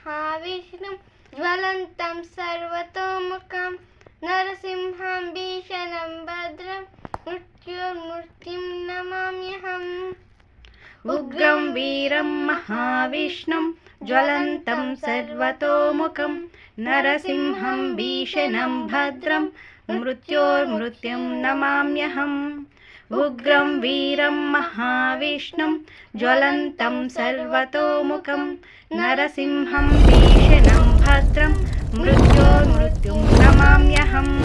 महाविष्णुं ज्वलन्तं सर्वतोमुखं नरसिंहं भीषणं भद्रं मृत्युर्मृत्युं नमाम्यहम्। उग्रं वीरं महाविष्णुं ज्वलन्तं सर्वतोमुखं नरसिंहं भीषणं भद्रं मृत्योर्मृत्युं नमाम्यहम्। उग्रं वीरं महाविष्णुं ज्वलन्तं सर्वतोमुखं नरसिंहं भीषणं भद्रं मृत्योर्मृत्युं नमाम्यहम्।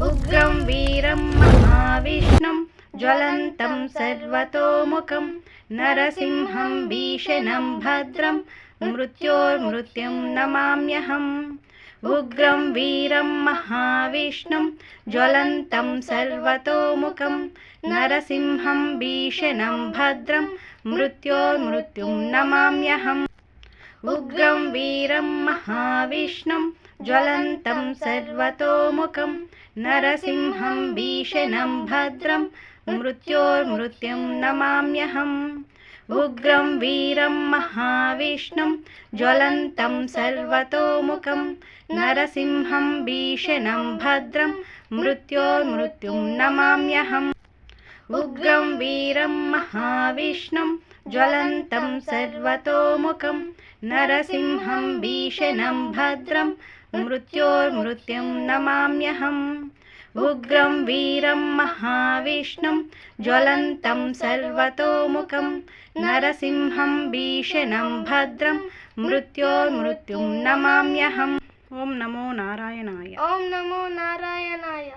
उग्रं वीरं महाविष्णुं ज्वलन्तं सर्वतोमुखं नरसिंहं भीषणं भद्रं मृत्योर्मृत्युं नमाम्यहम्। उग्रं वीरं महाविष्णुं ज्वलन्तं सर्वतोमुखं नरसिंहं भीषणं भद्रं मृत्योर्मृत्युं नमाम्यहम्। उग्रं वीरं महाविष्णुं ज्वलन्तं सर्वतोमुखं नरसिंहं भीषणं भद्रं मृत्योर्मृत्युं नमाम्यहम्। उग्रं वीरं महाविष्णुं ज्वलन्तं सर्वतोमुखं नरसिंहं भीषणं भद्रं मृत्योर्मृत्युं नमाम्यहम्। उग्रं वीरं महाविष्णुं ज्वलन्तं सर्वतोमुखं नरसिंहं भीषणं भद्रं मृत्योर्मृत्युं नमाम्यहम्। उग्रं वीरं महाविष्णुं ज्वलन्तं सर्वतोमुखं नरसिंहं भीषणं भद्रं मृत्योर्मृत्युं नमाम्यहम्। ओम नमो नारायणाय। ओम नमो नारायणाय।